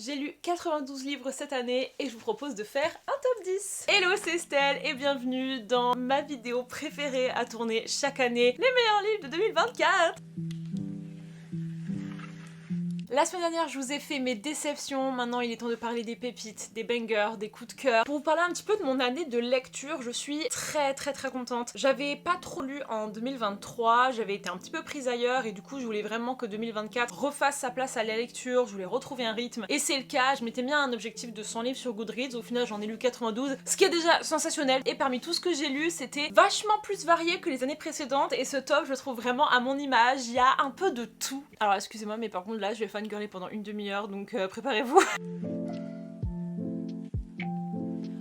J'ai lu 92 livres cette année et je vous propose de faire un top 10. Hello, c'est Estelle et bienvenue dans ma vidéo préférée à tourner chaque année, les meilleurs livres de 2024. La semaine dernière, je vous ai fait mes déceptions, maintenant il est temps de parler des pépites, des bangers, des coups de cœur. Pour vous parler un petit peu de mon année de lecture, je suis très contente. J'avais pas trop lu en 2023, j'avais été un petit peu prise ailleurs et du coup je voulais vraiment que 2024 refasse sa place à la lecture, je voulais retrouver un rythme. Et c'est le cas, je m'étais mis un objectif de 100 livres sur Goodreads, au final j'en ai lu 92, ce qui est déjà sensationnel. Et parmi tout ce que j'ai lu, c'était vachement plus varié que les années précédentes et ce top, je le trouve vraiment à mon image, il y a un peu de tout. Alors excusez-moi, mais par contre là, je vais fangirler pendant une demi-heure, donc préparez-vous.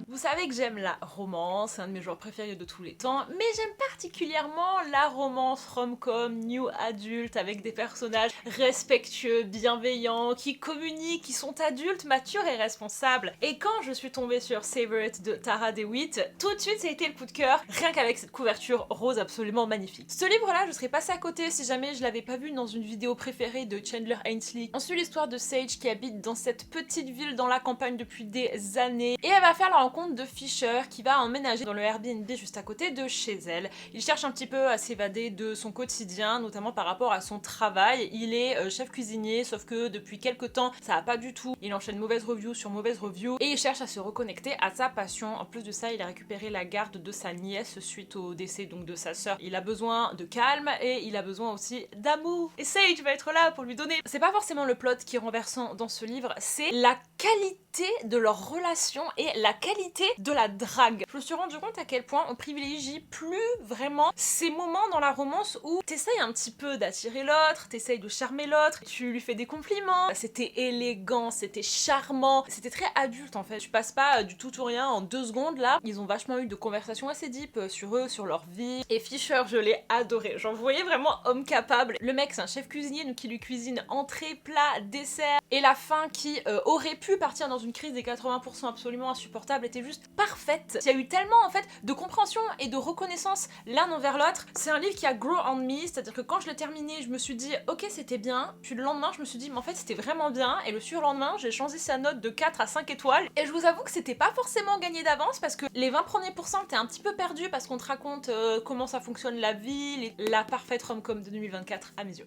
Vous savez que j'aime la romance, c'est un de mes genres préférés de tous les temps, mais j'aime particulièrement la romance rom-com, new adulte, avec des personnages respectueux, bienveillants, qui communiquent, qui sont adultes, matures et responsables. Et quand je suis tombée sur Savor It de Tara DeWitt, tout de suite ça a été le coup de cœur, rien qu'avec cette couverture rose absolument magnifique. Ce livre-là, je serais passée à côté si jamais je l'avais pas vu dans une vidéo préférée de Chandler Ainsley. On suit l'histoire de Sage qui habite dans cette petite ville dans la campagne depuis des années, et elle va faire la rencontre de Fisher qui va emménager dans le Airbnb juste à côté de chez elle. Il cherche un petit peu à s'évader de son quotidien, notamment par rapport à son travail. Il est chef cuisinier, sauf que depuis quelques temps, ça va pas du tout. Il enchaîne mauvaise review sur mauvaise review et il cherche à se reconnecter à sa passion. En plus de ça, il a récupéré la garde de sa nièce suite au décès donc de sa sœur. Il a besoin de calme et il a besoin aussi d'amour. Et Sage va être là pour lui donner. C'est pas forcément le plot qui est renversant dans ce livre, c'est la qualité de leur relation et la qualité de la drague. Je me suis rendu compte à quel point on privilégie plus vraiment ces moments dans la romance où t'essayes un petit peu d'attirer l'autre, t'essayes de charmer l'autre, tu lui fais des compliments. C'était élégant, c'était charmant, c'était très adulte en fait. Tu passes pas du tout ou rien en 2 secondes là. Ils ont vachement eu de conversations assez deep sur eux, sur leur vie. Et Fisher, je l'ai adoré. Genre vous voyez vraiment homme capable. Le mec c'est un chef cuisinier donc qui lui cuisine entrée, plat, dessert. Et la fin qui aurait pu partir dans une crise des 80% absolument insupportable était juste parfaite. Il y a eu tellement en fait de compréhension et de reconnaissance l'un envers l'autre. C'est un livre qui a grow on me, c'est-à-dire que quand je l'ai terminé, je me suis dit ok c'était bien, puis le lendemain je me suis dit mais en fait c'était vraiment bien, et le surlendemain j'ai changé sa note de 4 à 5 étoiles, et je vous avoue que c'était pas forcément gagné d'avance parce que les 20 premiers pourcents t'es un petit peu perdu parce qu'on te raconte comment ça fonctionne la vie, la parfaite rom-com de 2024 à mes yeux.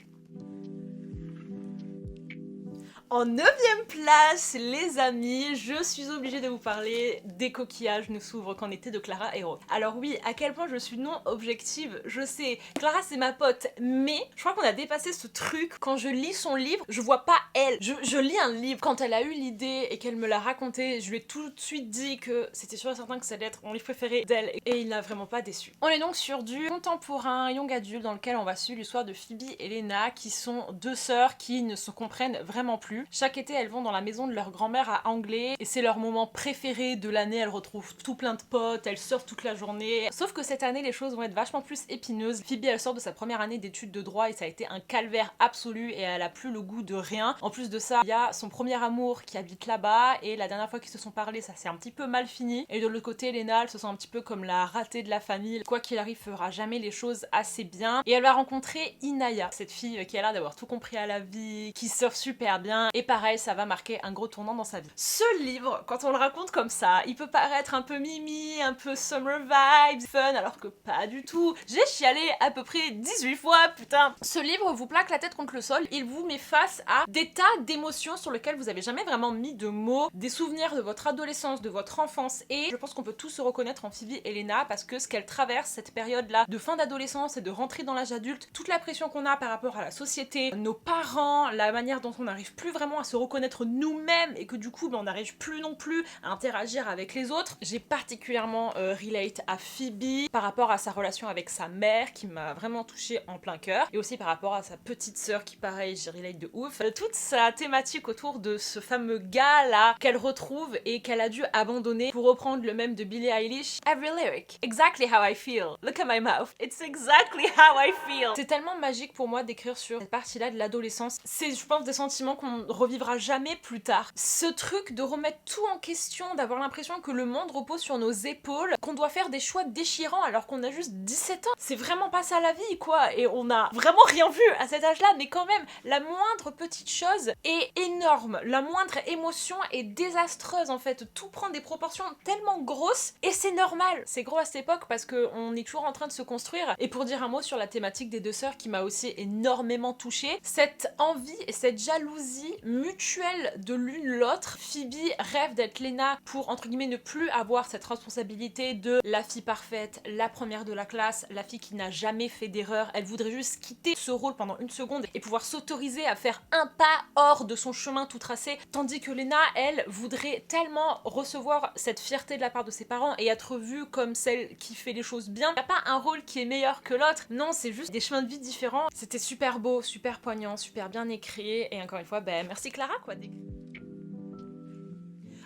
En 9ème place, les amis, je suis obligée de vous parler des coquillages ne s'ouvrent qu'en été de Clara Hero. Alors oui, à quel point je suis non objective, je sais, Clara c'est ma pote, mais je crois qu'on a dépassé ce truc. Quand je lis son livre, je vois pas elle. Je lis un livre. Quand elle a eu l'idée et qu'elle me l'a raconté, je lui ai tout de suite dit que c'était sûr et certain que ça allait être mon livre préféré d'elle, et il n'a vraiment pas déçu. On est donc sur du contemporain, young adulte, dans lequel on va suivre l'histoire de Phoebe et Lena, qui sont 2 sœurs qui ne se comprennent vraiment plus. Chaque été, elles vont dans la maison de leur grand-mère à Anglais et c'est leur moment préféré de l'année. Elles retrouvent tout plein de potes, elles sortent toute la journée. Sauf que cette année, les choses vont être vachement plus épineuses. Phoebe, elle sort de sa première année d'études de droit et ça a été un calvaire absolu et elle a plus le goût de rien. En plus de ça, il y a son premier amour qui habite là-bas et la dernière fois qu'ils se sont parlé, ça s'est un petit peu mal fini. Et de l'autre côté, Lena, elle se sent un petit peu comme la ratée de la famille. Quoi qu'il arrive, fera jamais les choses assez bien. Et elle va rencontrer Inaya, cette fille qui a l'air d'avoir tout compris à la vie, qui surfe super bien. Et pareil, ça va marquer un gros tournant dans sa vie. Ce livre, quand on le raconte comme ça, il peut paraître un peu mimi, un peu summer vibes, fun, alors que pas du tout. J'ai chialé à peu près 18 fois, putain. Ce livre vous plaque la tête contre le sol, il vous met face à des tas d'émotions sur lesquelles vous avez jamais vraiment mis de mots, des souvenirs de votre adolescence, de votre enfance, et je pense qu'on peut tous se reconnaître en Phoebe et Lena parce que ce qu'elles traversent, cette période-là de fin d'adolescence et de rentrée dans l'âge adulte, toute la pression qu'on a par rapport à la société, nos parents, la manière dont on n'arrive plus vraiment à se reconnaître nous-mêmes et que du coup on n'arrive plus non plus à interagir avec les autres. J'ai particulièrement relate à Phoebe par rapport à sa relation avec sa mère qui m'a vraiment touchée en plein cœur, et aussi par rapport à sa petite sœur qui pareil j'ai relate de ouf. Toute sa thématique autour de ce fameux gars là qu'elle retrouve et qu'elle a dû abandonner pour reprendre le même de Billie Eilish. Every lyric, exactly how I feel. Look at my mouth, it's exactly how I feel. C'est tellement magique pour moi d'écrire sur cette partie là de l'adolescence. C'est je pense des sentiments qu'on revivra jamais plus tard. Ce truc de remettre tout en question, d'avoir l'impression que le monde repose sur nos épaules, qu'on doit faire des choix déchirants alors qu'on a juste 17 ans, c'est vraiment pas ça la vie quoi, et on a vraiment rien vu à cet âge-là, mais quand même, la moindre petite chose est énorme, la moindre émotion est désastreuse en fait, tout prend des proportions tellement grosses, et c'est normal. C'est gros à cette époque parce qu'on est toujours en train de se construire, et pour dire un mot sur la thématique des deux sœurs qui m'a aussi énormément touchée, cette envie et cette jalousie mutuelle de l'une l'autre. Phoebe rêve d'être Lena pour entre guillemets ne plus avoir cette responsabilité de la fille parfaite, la première de la classe, la fille qui n'a jamais fait d'erreur. Elle voudrait juste quitter ce rôle pendant une seconde et pouvoir s'autoriser à faire un pas hors de son chemin tout tracé, tandis que Lena, elle, voudrait tellement recevoir cette fierté de la part de ses parents et être vue comme celle qui fait les choses bien. Il n'y a pas un rôle qui est meilleur que l'autre, non, c'est juste des chemins de vie différents. C'était super beau, super poignant, super bien écrit, et encore une fois, ben merci Clara quoi.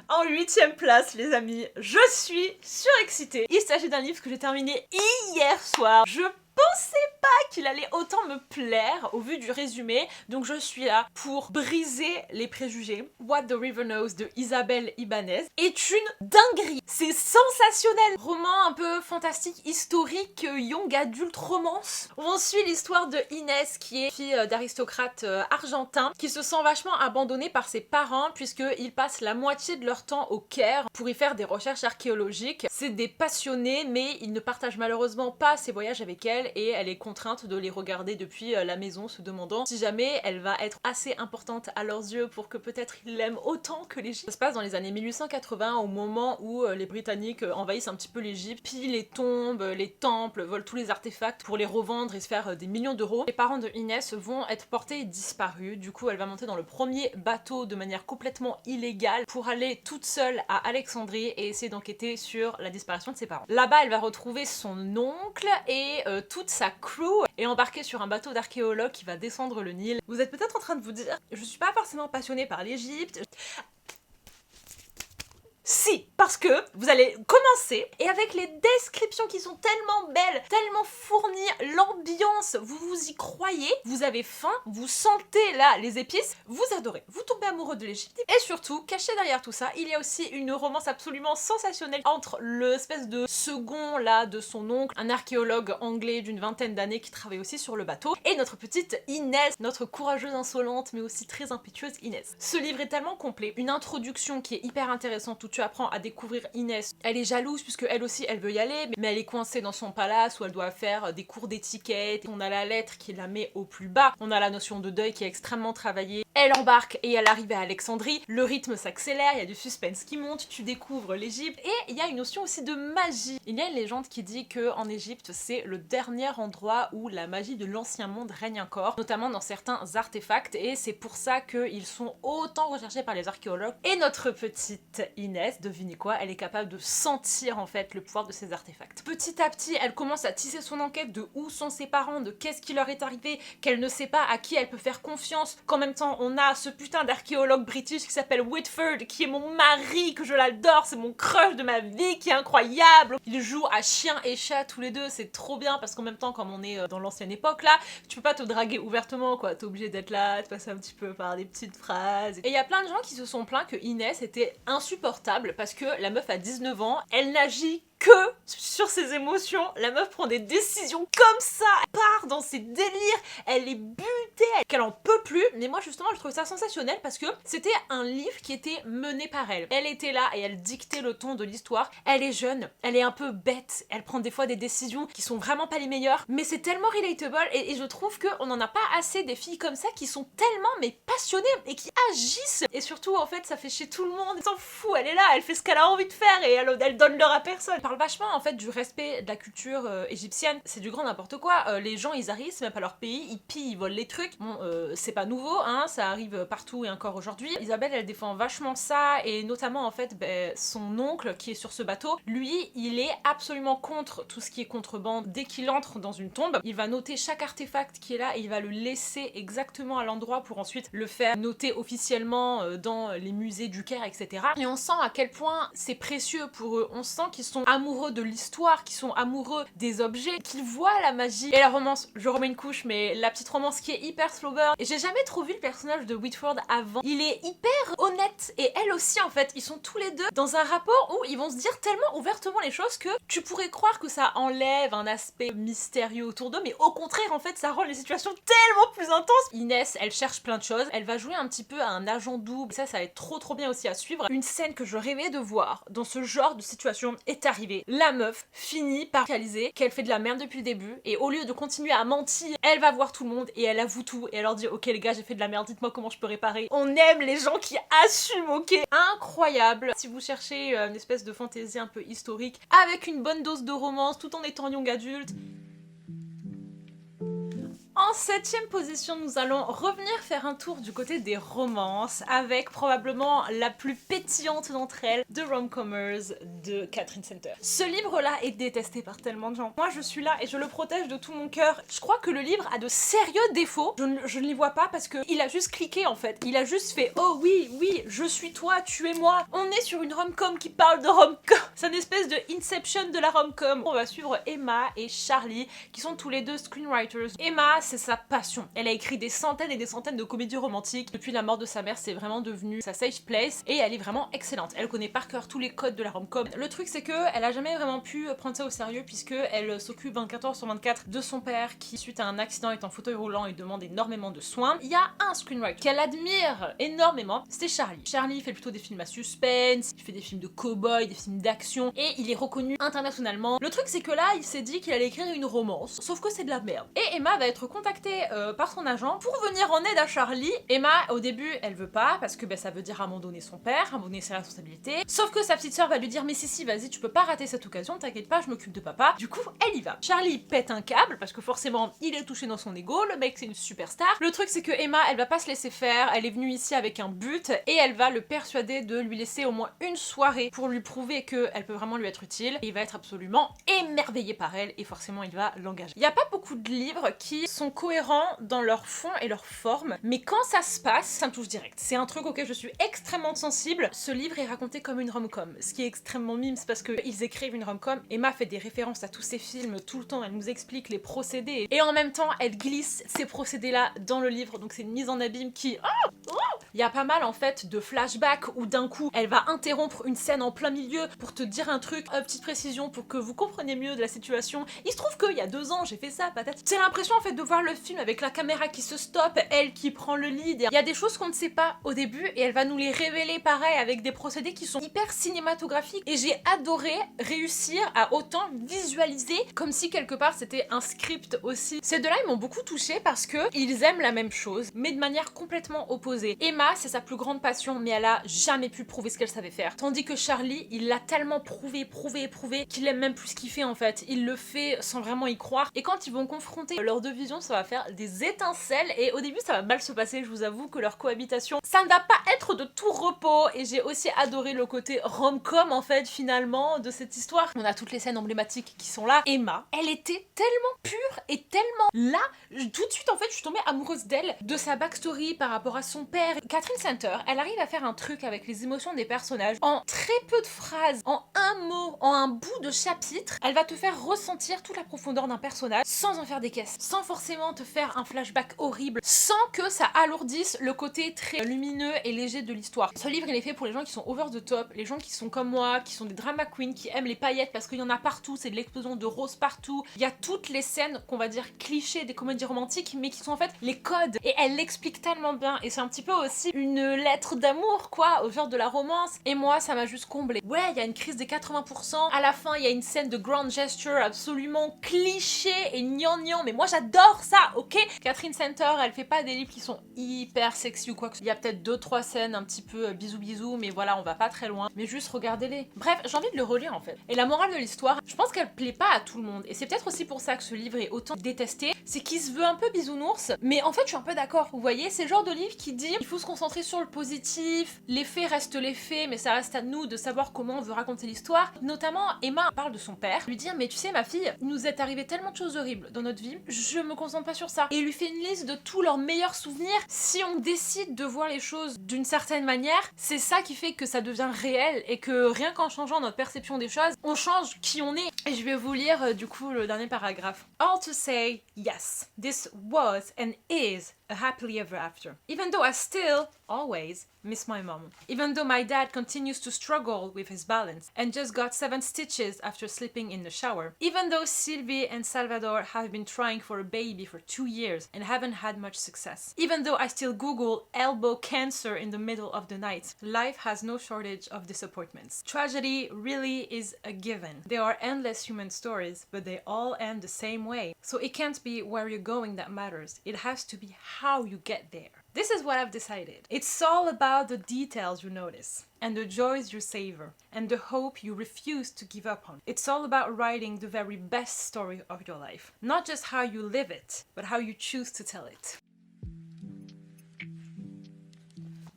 En 8e place, les amis, je suis surexcitée. Il s'agit d'un livre que j'ai terminé hier soir. Je pensais pas qu'il allait autant me plaire au vu du résumé, donc je suis là pour briser les préjugés. What the River Knows de Isabelle Ibanez est une dinguerie. C'est sensationnel. Roman un peu fantastique, historique, young adulte romance. On suit l'histoire de Inès, qui est fille d'aristocrate argentin, qui se sent vachement abandonnée par ses parents puisqu'ils passent la moitié de leur temps au Caire pour y faire des recherches archéologiques. C'est des passionnés, mais ils ne partagent malheureusement pas ces voyages avec elle, et elle est contrainte de les regarder depuis la maison, se demandant si jamais elle va être assez importante à leurs yeux pour que peut-être ils l'aiment autant que l'Égypte. Ça se passe dans les années 1880, au moment où les Britanniques envahissent un petit peu l'Égypte, pillent les tombes, les temples, volent tous les artefacts pour les revendre et se faire des millions d'euros. Les parents de Inès vont être portés disparus, du coup elle va monter dans le premier bateau de manière complètement illégale pour aller toute seule à Alexandrie et essayer d'enquêter sur la disparition de ses parents. Là-bas elle va retrouver son oncle et toute sa crew est embarquée sur un bateau d'archéologue qui va descendre le Nil. Vous êtes peut-être en train de vous dire, je suis pas forcément passionnée par l'Égypte. Si, parce que vous allez commencer et avec les descriptions qui sont tellement belles, tellement fournies, l'ambiance, vous vous y croyez, vous avez faim, vous sentez là les épices, vous adorez, vous tombez amoureux de l'Égypte. Et surtout, caché derrière tout ça, il y a aussi une romance absolument sensationnelle entre l'espèce de second là de son oncle, un archéologue anglais d'une vingtaine d'années qui travaille aussi sur le bateau, et notre petite Inès, notre courageuse insolente mais aussi très impétueuse Inès. Ce livre est tellement complet, une introduction qui est hyper intéressante où tu apprends à découvrir Inès. Elle est jalouse puisque elle aussi elle veut y aller, mais elle est coincée dans son palace où elle doit faire des cours d'étiquette. On a la lettre qui la met au plus bas, on a la notion de deuil qui est extrêmement travaillée. Elle embarque et elle arrive à Alexandrie, le rythme s'accélère, il y a du suspense qui monte, tu découvres l'Égypte, et il y a une notion aussi de magie. Il y a une légende qui dit que en Égypte c'est le dernier endroit où la magie de l'ancien monde règne encore, notamment dans certains artefacts, et c'est pour ça qu'ils sont autant recherchés par les archéologues. Et notre petite Inès, devinez quoi, elle est capable de sentir en fait le pouvoir de ces artefacts. Petit à petit, elle commence à tisser son enquête de où sont ses parents, de qu'est-ce qui leur est arrivé, qu'elle ne sait pas à qui elle peut faire confiance, qu'en même temps on a ce putain d'archéologue british qui s'appelle Whitford, qui est mon mari, que je l'adore, c'est mon crush de ma vie, qui est incroyable. Ils jouent à chien et chat tous les deux, c'est trop bien parce qu'en même temps, comme on est dans l'ancienne époque là, tu peux pas te draguer ouvertement quoi, t'es obligé d'être là, de passer un petit peu par des petites phrases. Et il y a plein de gens qui se sont plaints que Inès était insupportable parce que la meuf a 19 ans, elle n'agit que sur ses émotions, la meuf prend des décisions comme ça, elle part dans ses délires, elle est butée, qu'elle en peut plus. Mais moi justement je trouve ça sensationnel parce que c'était un livre qui était mené par elle. Elle était là et elle dictait le ton de l'histoire. Elle est jeune, elle est un peu bête, elle prend des fois des décisions qui sont vraiment pas les meilleures, mais c'est tellement relatable et je trouve qu'on n'en a pas assez des filles comme ça qui sont tellement mais passionnées et qui agissent. Et surtout en fait ça fait chier tout le monde, elle s'en fout, elle est là, elle fait ce qu'elle a envie de faire et elle donne l'heure à personne. Elle parle vachement en fait du respect de la culture égyptienne, c'est du grand n'importe quoi. Les gens ils arrivent, c'est même pas leur pays, ils pillent, ils volent les trucs. Bon, c'est pas nouveau, hein, ça arrive partout et encore aujourd'hui. Isabelle elle défend vachement ça et notamment en fait son oncle qui est sur ce bateau, lui il est absolument contre tout ce qui est contrebande. Dès qu'il entre dans une tombe, il va noter chaque artefact qui est là et il va le laisser exactement à l'endroit pour ensuite le faire noter officiellement dans les musées du Caire, etc. Et on sent à quel point c'est précieux pour eux, on sent qu'ils sont amoureux de l'histoire, qui sont amoureux des objets, qui voient la magie et la romance. Je remets une couche, mais la petite romance qui est hyper slow burn. Et j'ai jamais trop vu le personnage de Whitford avant. Il est hyper honnête et elle aussi en fait. Ils sont tous les deux dans un rapport où ils vont se dire tellement ouvertement les choses que tu pourrais croire que ça enlève un aspect mystérieux autour d'eux, mais au contraire en fait ça rend les situations tellement plus intenses. Inès, elle cherche plein de choses. Elle va jouer un petit peu à un agent double. Ça va être trop bien aussi à suivre. Une scène que je rêvais de voir dans ce genre de situation est arrivée. La meuf finit par réaliser qu'elle fait de la merde depuis le début et au lieu de continuer à mentir, elle va voir tout le monde et elle avoue tout et elle leur dit ok les gars j'ai fait de la merde, dites-moi comment je peux réparer. On aime les gens qui assument, ok? Incroyable. Si vous cherchez une espèce de fantaisie un peu historique avec une bonne dose de romance tout en étant young adulte. En 7ème position, nous allons revenir faire un tour du côté des romances avec probablement la plus pétillante d'entre elles, The Rom-Comers de Katherine Center. Ce livre-là est détesté par tellement de gens. Moi, je suis là et je le protège de tout mon cœur. Je crois que le livre a de sérieux défauts. Je ne les vois pas parce qu'il a juste cliqué en fait. Il a juste fait « Oh oui, je suis toi, tu es moi ». On est sur une rom-com qui parle de rom-com. C'est une espèce de Inception de la rom-com. On va suivre Emma et Charlie qui sont tous les deux screenwriters. Emma, c'est sa passion. Elle a écrit des centaines et des centaines de comédies romantiques. Depuis la mort de sa mère, c'est vraiment devenu sa safe place et elle est vraiment excellente. Elle connaît par cœur tous les codes de la rom-com. Le truc c'est que elle a jamais vraiment pu prendre ça au sérieux puisque elle s'occupe 24 heures sur 24 de son père qui, suite à un accident, est en fauteuil roulant et demande énormément de soins. Il y a un screenwriter qu'elle admire énormément, c'est Charlie. Charlie fait plutôt des films à suspense, il fait des films de cow-boy, des films d'action et il est reconnu internationalement. Le truc c'est que là, il s'est dit qu'il allait écrire une romance, sauf que c'est de la merde. Et Emma va être contactée par son agent pour venir en aide à Charlie. Emma, au début, elle veut pas parce que ça veut dire abandonner son père, abandonner ses responsabilités. Sauf que sa petite sœur va lui dire mais si, vas-y, tu peux pas rater cette occasion, t'inquiète pas, je m'occupe de papa. Du coup, elle y va. Charlie pète un câble parce que forcément, il est touché dans son ego, le mec c'est une superstar. Le truc c'est que Emma, elle va pas se laisser faire, elle est venue ici avec un but et elle va le persuader de lui laisser au moins une soirée pour lui prouver qu'elle peut vraiment lui être utile. Et il va être absolument émerveillé par elle et forcément il va l'engager. Il y a pas beaucoup de livres qui sont cohérents dans leur fond et leur forme, mais quand ça se passe, ça me touche direct. C'est un truc auquel je suis extrêmement sensible. Ce livre est raconté comme une rom-com, ce qui est extrêmement mime, c'est parce qu'ils écrivent une rom-com. Emma fait des références à tous ces films tout le temps, elle nous explique les procédés, et en même temps, elle glisse ces procédés-là dans le livre, donc c'est une mise en abîme qui... Il y a pas mal en fait de flashbacks où d'un coup, elle va interrompre une scène en plein milieu pour te dire un truc, petite précision pour que vous compreniez mieux de la situation. Il se trouve qu'il y a 2 ans, j'ai fait ça, patate. C'est l'impression en fait de voir le film avec la caméra qui se stoppe, elle qui prend le lead. Il y a des choses qu'on ne sait pas au début et elle va nous les révéler pareil avec des procédés qui sont hyper cinématographiques et j'ai adoré réussir à autant visualiser comme si quelque part c'était un script aussi. Ces deux-là ils m'ont beaucoup touchée parce que ils aiment la même chose mais de manière complètement opposée. Emma c'est sa plus grande passion mais elle a jamais pu prouver ce qu'elle savait faire. Tandis que Charlie il l'a tellement prouvé qu'il aime même plus ce qu'il fait en fait. Il le fait sans vraiment y croire et quand ils vont confronter leurs deux visions ça va faire des étincelles et au début ça va mal se passer, je vous avoue que leur cohabitation ça ne va pas être de tout repos et j'ai aussi adoré le côté rom-com en fait finalement de cette histoire. On a toutes les scènes emblématiques qui sont là. Emma, elle était tellement pure et tellement là, tout de suite en fait je suis tombée amoureuse d'elle, de sa backstory par rapport à son père. Katherine Center, elle arrive à faire un truc avec les émotions des personnages en très peu de phrases, en un mot, en un bout de chapitre, elle va te faire ressentir toute la profondeur d'un personnage sans en faire des caisses, sans forcément te faire un flashback horrible, sans que ça alourdisse le côté très lumineux et léger de l'histoire. Ce livre il est fait pour les gens qui sont over the top, les gens qui sont comme moi, qui sont des drama queens, qui aiment les paillettes parce qu'il y en a partout, c'est de l'explosion de roses partout, il y a toutes les scènes qu'on va dire clichés des comédies romantiques mais qui sont en fait les codes et elle l'explique tellement bien et c'est un petit peu aussi une lettre d'amour quoi au genre de la romance et moi ça m'a juste comblée. Ouais il y a une crise des 80%, à la fin il y a une scène de grand gesture absolument cliché et gnangnan mais moi j'adore ça ok. Katherine Center elle fait pas des livres qui sont hyper sexy ou quoi que ce soit. Il y a peut-être 2-3 scènes un petit peu bisous mais voilà on va pas très loin mais juste regardez-les. Bref j'ai envie de le relire en fait et la morale de l'histoire je pense qu'elle plaît pas à tout le monde et c'est peut-être aussi pour ça que ce livre est autant détesté, c'est qu'il se veut un peu bisounours mais en fait je suis un peu d'accord, vous voyez c'est le genre de livre qui dit il faut se concentrer sur le positif, les faits restent les faits, mais ça reste à nous de savoir comment on veut raconter l'histoire. Notamment, Emma parle de son père, lui dit mais tu sais ma fille, il nous est arrivé tellement de choses horribles dans notre vie, je me concentre pas sur ça. Et il lui fait une liste de tous leurs meilleurs souvenirs. Si on décide de voir les choses d'une certaine manière, c'est ça qui fait que ça devient réel et que rien qu'en changeant notre perception des choses, on change qui on est. Et je vais vous lire du coup le dernier paragraphe. All to say, yes, this was and is a happily ever after. Even though I still, always, miss my mom. Even though my dad continues to struggle with his balance and just got 7 stitches after sleeping in the shower. Even though Sylvie and Salvador have been trying for a baby for 2 years and haven't had much success. Even though I still Google elbow cancer in the middle of the night. Life has no shortage of disappointments. Tragedy really is a given. There are endless human stories, but they all end the same way. So it can't be where you're going that matters. It has to be how you get there. This is what I've decided. It's all about the details you notice, and the joys you savor, and the hope you refuse to give up on. It's all about writing the very best story of your life. Not just how you live it, but how you choose to tell it.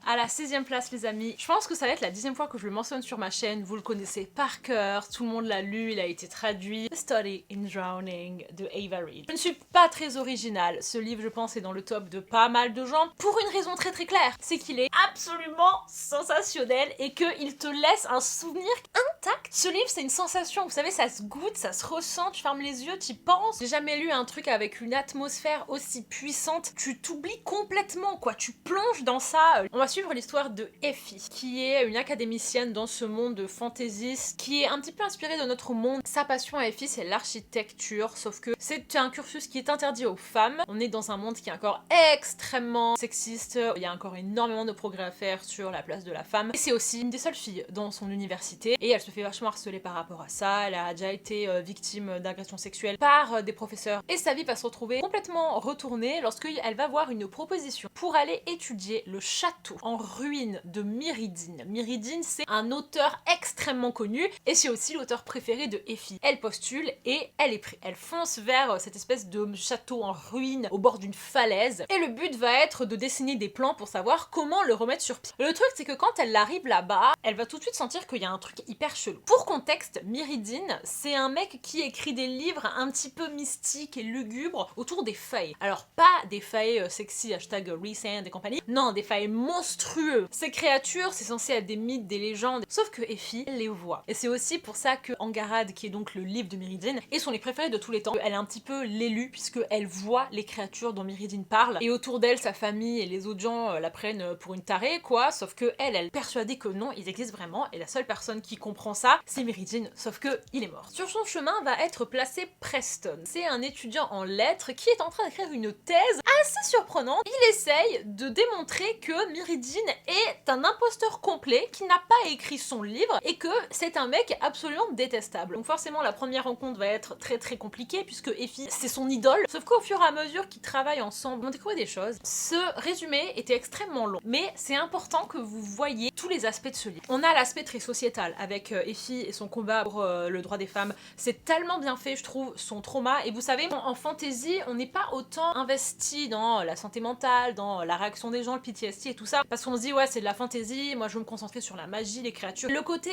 À la 6e place les amis, je pense que ça va être la 10e fois que je le mentionne sur ma chaîne, vous le connaissez par cœur, tout le monde l'a lu, il a été traduit. The Study in Drowning de Ava Reid. Je ne suis pas très originale, ce livre je pense est dans le top de pas mal de gens, pour une raison très très claire, c'est qu'il est absolument sensationnel et qu'il te laisse un souvenir intact. Ce livre c'est une sensation, vous savez ça se goûte, ça se ressent, tu fermes les yeux, tu y penses. J'ai jamais lu un truc avec une atmosphère aussi puissante, tu t'oublies complètement quoi, tu plonges dans ça. On va suivre l'histoire de Effie, qui est une académicienne dans ce monde de fantaisiste, qui est un petit peu inspirée de notre monde. Sa passion à Effie, c'est l'architecture, sauf que c'est un cursus qui est interdit aux femmes. On est dans un monde qui est encore extrêmement sexiste, il y a encore énormément de progrès à faire sur la place de la femme. Et c'est aussi une des seules filles dans son université, et elle se fait vachement harceler par rapport à ça, elle a déjà été victime d'agressions sexuelles par des professeurs, et sa vie va se retrouver complètement retournée lorsqu'elle va voir une proposition pour aller étudier le château en ruine de Myrridine. Myrridine, c'est un auteur extrêmement connu et c'est aussi l'auteur préféré de Effie. Elle postule et elle est prise. Elle fonce vers cette espèce de château en ruine au bord d'une falaise et le but va être de dessiner des plans pour savoir comment le remettre sur pied. Le truc c'est que quand elle arrive là-bas, elle va tout de suite sentir qu'il y a un truc hyper chelou. Pour contexte, Myrridine, c'est un mec qui écrit des livres un petit peu mystiques et lugubres autour des failles. Alors pas des failles sexy, hashtag recent et compagnie, non, des failles monstrueux. Ces créatures, c'est censé être des mythes, des légendes, sauf que Effie les voit. Et c'est aussi pour ça que Angarad, qui est donc le livre de Myrridine, est son livre préféré de tous les temps. Elle est un petit peu l'élu, puisqu'elle voit les créatures dont Myrridine parle, et autour d'elle, sa famille et les autres gens la prennent pour une tarée, quoi, sauf que elle est persuadée que non, ils existent vraiment, et la seule personne qui comprend ça, c'est Myrridine, sauf que il est mort. Sur son chemin va être placé Preston. C'est un étudiant en lettres qui est en train d'écrire une thèse assez surprenante. Il essaye de démontrer que Myrridine est un imposteur complet qui n'a pas écrit son livre et que c'est un mec absolument détestable. Donc forcément la première rencontre va être très très compliquée puisque Effie c'est son idole, sauf qu'au fur et à mesure qu'ils travaillent ensemble, on découvre des choses. Ce résumé était extrêmement long, mais c'est important que vous voyez tous les aspects de ce livre. On a l'aspect très sociétal avec Effie et son combat pour le droit des femmes. C'est tellement bien fait je trouve, son trauma, et vous savez en fantasy on n'est pas autant investi dans la santé mentale, dans la réaction des gens, le PTSD et tout ça, parce qu'on se dit ouais c'est de la fantasy, moi je veux me concentrer sur la magie, les créatures. Le côté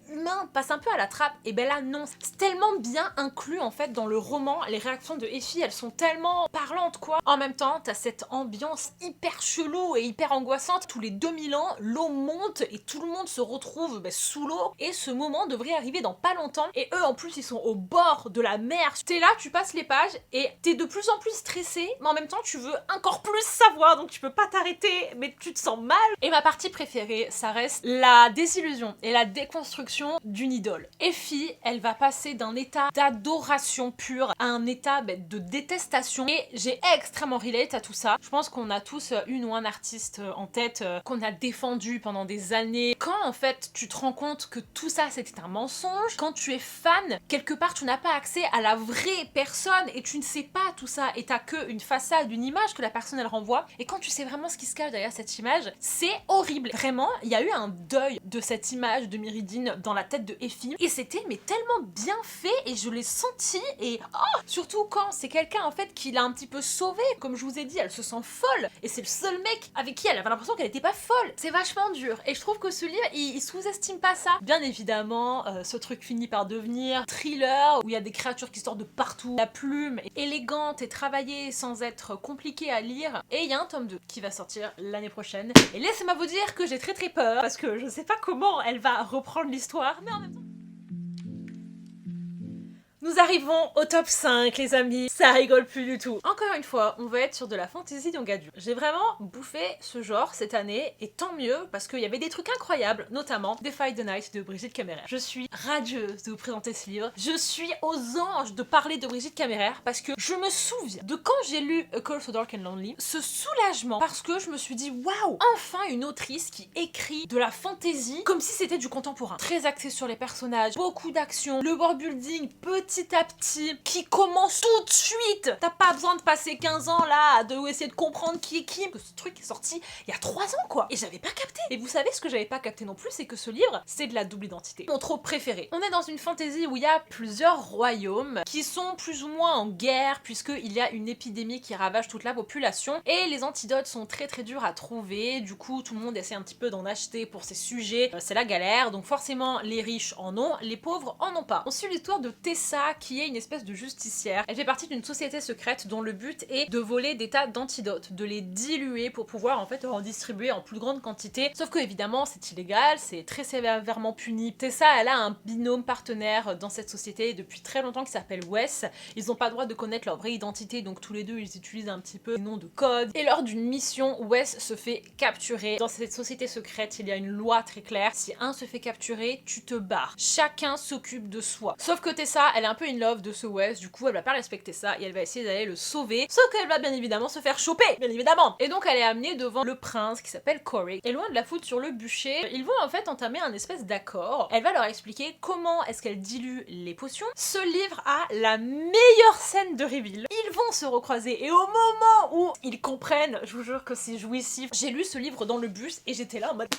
humain passe un peu à la trappe, et là non, c'est tellement bien inclus en fait dans le roman, les réactions de Effie elles sont tellement parlantes quoi. En même temps t'as cette ambiance hyper chelou et hyper angoissante, tous les 2000 ans l'eau monte et tout le monde se retrouve sous l'eau, et ce moment devrait arriver dans pas longtemps, et eux en plus ils sont au bord de la mer. T'es là, tu passes les pages et t'es de plus en plus stressé, mais en même temps tu veux encore plus savoir, donc tu peux pas t'arrêter, mais tu te sens mal. Et ma partie préférée, ça reste la désillusion et la déconstruction d'une idole. Effie, elle va passer d'un état d'adoration pure à un état de détestation, et j'ai extrêmement relate à tout ça. Je pense qu'on a tous une ou un artiste en tête qu'on a défendu pendant des années. Quand en fait tu te rends compte que tout ça c'était un mensonge. Quand tu es fan, quelque part tu n'as pas accès à la vraie personne et tu ne sais pas tout ça et t'as que une façade, une image que la personne elle renvoie. Et quand tu sais vraiment ce qui se cache derrière cette image, c'est horrible. Vraiment, il y a eu un deuil de cette image de Myridine dans la tête de Effie et c'était mais tellement bien fait et je l'ai senti et surtout quand c'est quelqu'un en fait qui l'a un petit peu sauvée. Comme je vous ai dit, elle se sent folle et c'est le seul mec avec qui elle avait l'impression qu'elle était pas folle. C'est vachement dur et je trouve que ce livre il sous-estime pas ça. Bien évidemment, ce truc finit par devenir thriller où il y a des créatures qui sortent de partout. La plume est élégante et travaillée sans être compliquée à lire et il y a un tome 2 qui va sortir l'année prochaine. Et laissez-moi vous dire que j'ai très peur parce que je sais pas comment elle va reprendre l'histoire, mais en même temps... Nous arrivons au top 5 les amis, ça rigole plus du tout. Encore une fois, on va être sur de la fantasy young adulte. J'ai vraiment bouffé ce genre cette année et tant mieux parce qu'il y avait des trucs incroyables, notamment Defy the Night de Brigitte Caméraire. Je suis radieuse de vous présenter ce livre. Je suis aux anges de parler de Brigitte Caméraire parce que je me souviens de quand j'ai lu A Call So Dark and Lonely, ce soulagement parce que je me suis dit waouh, enfin une autrice qui écrit de la fantasy comme si c'était du contemporain. Très axé sur les personnages, beaucoup d'action, le world building petit à petit, qui commence tout de suite. T'as pas besoin de passer 15 ans là, de essayer de comprendre qui est qui. Ce truc est sorti il y a 3 ans quoi. Et j'avais pas capté. Et vous savez ce que j'avais pas capté non plus, c'est que ce livre, c'est de la double identité. Mon trop préféré. On est dans une fantasy où il y a plusieurs royaumes qui sont plus ou moins en guerre puisqu'il y a une épidémie qui ravage toute la population et les antidotes sont très durs à trouver. Du coup, tout le monde essaie un petit peu d'en acheter pour ses sujets. C'est la galère. Donc forcément, les riches en ont, les pauvres en ont pas. On suit l'histoire de Tessa qui est une espèce de justicière. Elle fait partie d'une société secrète dont le but est de voler des tas d'antidotes, de les diluer pour pouvoir en fait en distribuer en plus grande quantité. Sauf que évidemment c'est illégal, c'est très sévèrement puni. Tessa elle a un binôme partenaire dans cette société depuis très longtemps qui s'appelle Wes. Ils n'ont pas le droit de connaître leur vraie identité donc tous les deux ils utilisent un petit peu des noms de code. Et lors d'une mission, Wes se fait capturer. Dans cette société secrète il y a une loi très claire. Si un se fait capturer, tu te barres. Chacun s'occupe de soi. Sauf que Tessa elle est un peu in love de ce Wes, du coup elle va pas respecter ça et elle va essayer d'aller le sauver, sauf qu'elle va bien évidemment se faire choper, bien évidemment. Et donc elle est amenée devant le prince qui s'appelle Corey. Et loin de la foutre sur le bûcher, ils vont en fait entamer un espèce d'accord. Elle va leur expliquer comment est-ce qu'elle dilue les potions. Ce livre a la meilleure scène de reveal. Ils vont se recroiser et au moment où ils comprennent, je vous jure que c'est jouissif. J'ai lu ce livre dans le bus et j'étais là en mode...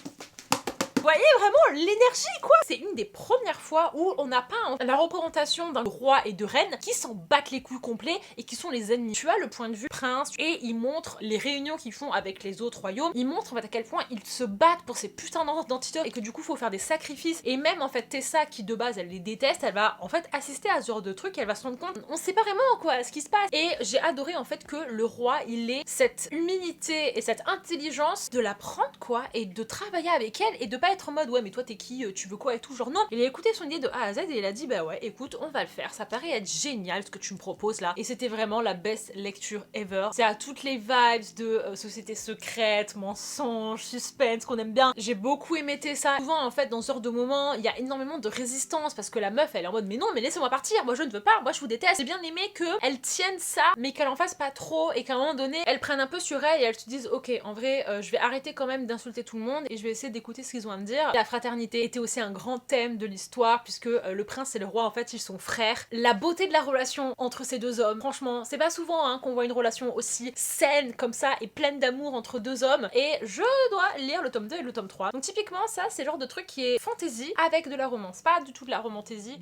Vous voyez vraiment l'énergie quoi. C'est une des premières fois où on n'a pas la représentation d'un roi et de reine qui s'en battent les couilles complets et qui sont les ennemis. Tu as le point de vue prince et il montre les réunions qu'ils font avec les autres royaumes. Il montre en fait à quel point ils se battent pour ces putains d'antidotes et que du coup faut faire des sacrifices. Et même en fait Tessa qui de base elle les déteste, elle va en fait assister à ce genre de truc et elle va se rendre compte on sait pas vraiment quoi ce qui se passe. Et j'ai adoré en fait que le roi il ait cette humilité et cette intelligence de la prendre quoi et de travailler avec elle et de pas être en mode ouais mais toi t'es qui, tu veux quoi et tout, genre non. Il a écouté son idée de A à Z et il a dit bah ouais écoute on va le faire, ça paraît être génial ce que tu me proposes là. Et c'était vraiment la best lecture ever. C'est à toutes les vibes de société secrète, mensonge, suspense qu'on aime bien. J'ai beaucoup aimé ça. Souvent en fait dans ce genre de moment il y a énormément de résistance parce que la meuf elle est en mode mais non mais laissez-moi partir, moi je ne veux pas, moi je vous déteste. J'ai bien aimé qu'elle tienne ça mais qu'elle en fasse pas trop et qu'à un moment donné elle prenne un peu sur elle et elle se dise ok en vrai je vais arrêter quand même d'insulter tout le monde et je vais essayer d'écouter ce qu'ils ont à me dire. La fraternité était aussi un grand thème de l'histoire puisque le prince et le roi en fait ils sont frères. La beauté de la relation entre ces deux hommes, franchement c'est pas souvent hein, qu'on voit une relation aussi saine comme ça et pleine d'amour entre deux hommes et je dois lire le tome 2 et le tome 3. Donc typiquement ça c'est le genre de truc qui est fantasy avec de la romance, pas du tout de la romantaisie.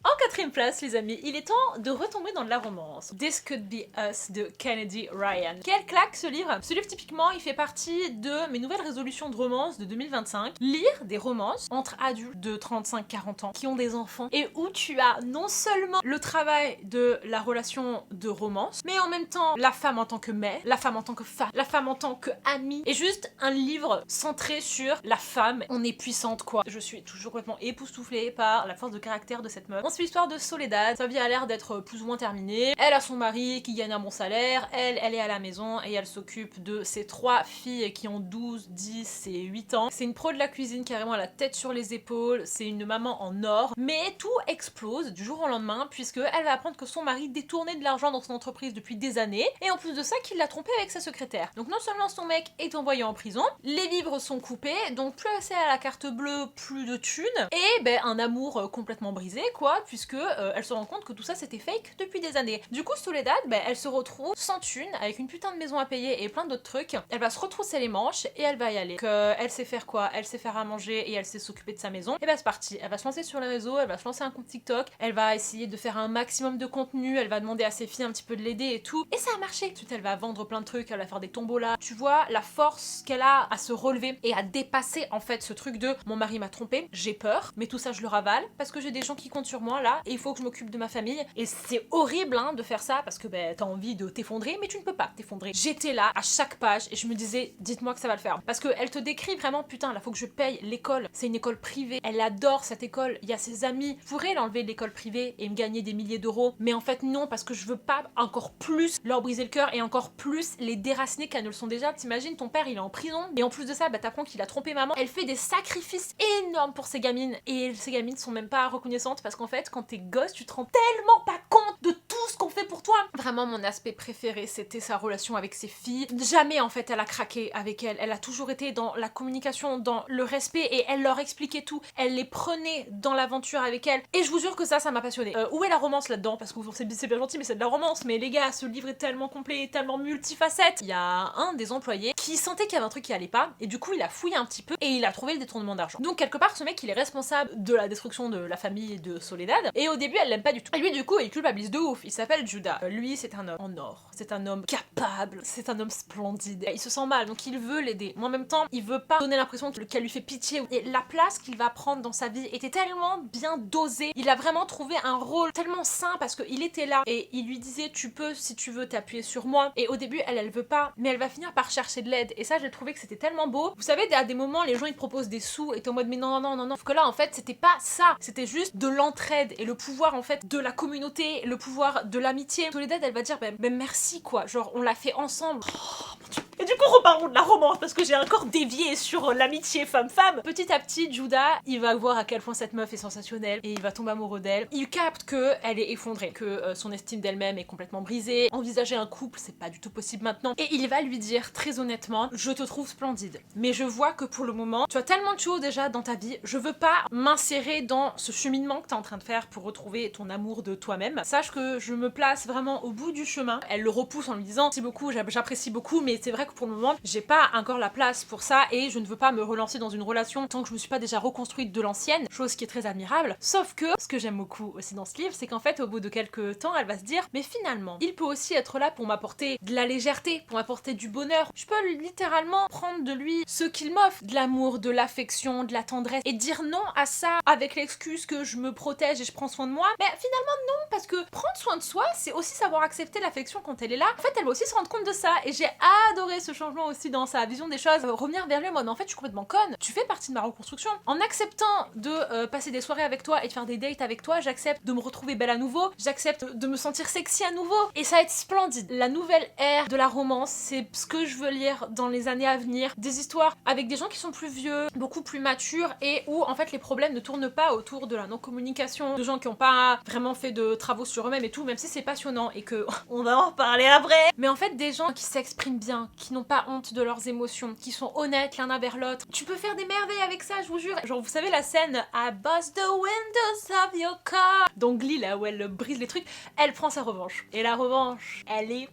En quatrième place, les amis, il est temps de retomber dans de la romance. This Could Be Us de Kennedy Ryan. Quelle claque ce livre! Ce livre, typiquement, il fait partie de mes nouvelles résolutions de romance de 2025. Lire des romances entre adultes de 35-40 ans qui ont des enfants et où tu as non seulement le travail de la relation de romance, mais en même temps la femme en tant que mère, la femme en tant que femme, la femme en tant que amie, et juste un livre centré sur la femme. On est puissante quoi. Je suis toujours complètement époustouflée par la force de caractère de cette meuf. Ensuite, l'histoire de Soledad. Sa vie a l'air d'être plus ou moins terminée. Elle a son mari qui gagne un bon salaire, elle est à la maison et elle s'occupe de ses 3 filles qui ont 12, 10 et 8 ans. C'est une pro de la cuisine, carrément la tête sur les épaules, c'est une maman en or. Mais tout explose du jour au lendemain puisque elle va apprendre que son mari détournait de l'argent dans son entreprise depuis des années et en plus de ça qu'il l'a trompé avec sa secrétaire. Donc non seulement son mec est envoyé en prison, les vivres sont coupés, donc plus accès à la carte bleue, plus de thunes et ben un amour complètement brisé quoi, puisque elle se rend compte que tout ça c'était fake depuis des années. Du coup Soledad, ben, elle se retrouve sans thunes, avec une putain de maison à payer et plein d'autres trucs. Elle va se retrousser les manches et elle va y aller. Elle sait faire quoi? Elle sait faire à manger et elle sait s'occuper de sa maison. Et ben c'est parti, elle va se lancer sur les réseaux, elle va se lancer un compte TikTok, elle va essayer de faire un maximum de contenu, elle va demander à ses filles un petit peu de l'aider et tout. Et ça a marché. Ensuite elle va vendre plein de trucs, elle va faire des tombolas. Tu vois la force qu'elle a à se relever et à dépasser en fait ce truc de mon mari m'a trompé, j'ai peur, mais tout ça je le ravale parce que j'ai des gens qui comptent sur moi là et il faut que je m'occupe de ma famille. Et c'est horrible hein, de faire ça parce que ben, t'as envie de t'effondrer mais tu ne peux pas t'effondrer. J'étais là à chaque page et je me disais dites-moi que ça va le faire parce qu'elle te décrit vraiment putain là faut que je paye l'école, c'est une école privée, elle adore cette école, il y a ses amis, je pourrais l'enlever de l'école privée et me gagner des milliers d'euros mais en fait non parce que je veux pas encore plus leur briser le cœur et encore plus les déraciner qu'elles ne le sont déjà. T'imagines ton père il est en prison et en plus de ça bah t'apprends qu'il a trompé maman, elle fait des sacrifices énormes pour ses gamines et ces gamines sont même pas reconnaissantes parce qu'en fait quand t'es gosse tu te rends tellement pas compte de tout ce qu'on fait pour toi. Vraiment mon aspect préféré c'était sa relation avec ses filles. Jamais en fait elle a craqué avec elles, elle a toujours été dans la communication, dans le respect et elle leur expliquait tout, elle les prenait dans l'aventure avec elle et je vous jure que ça m'a passionné. Où est la romance là-dedans? Parce que c'est bien gentil mais c'est de la romance, mais les gars ce livre est tellement complet, tellement multifacette. Il y a un des employés qui sentait qu'il y avait un truc qui allait pas et du coup il a fouillé un petit peu et il a trouvé le détournement d'argent. Donc quelque part ce mec il est responsable de la destruction de la famille de Soledad et au début elle l'aime pas du tout. Et lui du coup il culpabilise de ouf, il s'appelle Judah. Lui c'est un homme en or, c'est un homme capable, c'est un homme splendide. Il se sent mal donc il veut l'aider. Mais en même temps il veut pas donner l'impression qu'elle lui fait pitié. Et la place qu'il va prendre dans sa vie était tellement bien dosée. Il a vraiment trouvé un rôle tellement sain parce qu'il était là et il lui disait tu peux si tu veux t'appuyer sur moi. Et au début elle veut pas mais elle va finir par chercher de l'aide et ça j'ai trouvé que c'était tellement beau. Vous savez à des moments les gens ils te proposent des sous et t'es en mode mais non. Sauf que là en fait c'était pas ça, c'était juste de l'entraide et le pouvoir en fait de la communauté, le pouvoir de l'amitié. Soledad elle va dire ben merci quoi, genre on l'a fait ensemble. Oh mon dieu. Et du coup reparlons de la romance parce que j'ai encore dévié sur l'amitié femme-femme. Petit à petit Judah il va voir à quel point cette meuf est sensationnelle et il va tomber amoureux d'elle. Il capte que elle est effondrée, que son estime d'elle-même est complètement brisée. Envisager un couple c'est pas du tout possible maintenant et il va lui dire très honnêtement je te trouve splendide mais je vois que pour le moment tu as tellement de choses déjà dans ta vie, je veux pas m'insérer dans ce cheminement que t'es en train de faire pour retrouver ton amour de toi-même. Sache que je me place vraiment au bout du chemin. Elle le repousse en lui disant merci beaucoup, j'apprécie beaucoup mais c'est vrai que pour le moment j'ai pas encore la place pour ça et je ne veux pas me relancer dans une relation tant que je me suis pas déjà reconstruite de l'ancienne, chose qui est très admirable. Sauf que ce que j'aime beaucoup aussi dans ce livre c'est qu'en fait au bout de quelques temps elle va se dire mais finalement il peut aussi être là pour m'apporter de la légèreté, pour m'apporter du bonheur. Je peux littéralement prendre de lui ce qu'il m'offre, de l'amour, de l'affection, de la tendresse et dire non à ça avec l'excuse que je me protège et je prends soin de moi. Mais finalement non parce que prendre soin de soi c'est aussi savoir accepter l'affection quand elle est là. En fait elle va aussi se rendre compte de ça et j'ai adoré ce changement aussi dans sa vision des choses. Revenir vers lui en mode en fait je suis complètement conne, tu fais partie de ma reconstruction. En acceptant de passer des soirées avec toi et de faire des dates avec toi, j'accepte de me retrouver belle à nouveau, j'accepte de me sentir sexy à nouveau et ça va être splendide. La nouvelle ère de la romance c'est ce que je veux lire dans les années à venir, des histoires avec des gens qui sont plus vieux, beaucoup plus matures et où en fait les problèmes ne tournent pas autour de la non-communication, de gens qui n'ont pas vraiment fait de travaux sur eux-mêmes et tout, même si c'est passionnant et que on va en reparler après. Mais en fait des gens qui s'expriment bien, qui n'ont pas honte de leurs émotions, qui sont honnêtes l'un envers l'autre. Tu peux faire des merveilles avec ça, je vous jure. Genre vous savez la scène I bust the windows of your car donc Glee là où elle brise les trucs, elle prend sa revanche. Et la revanche, elle est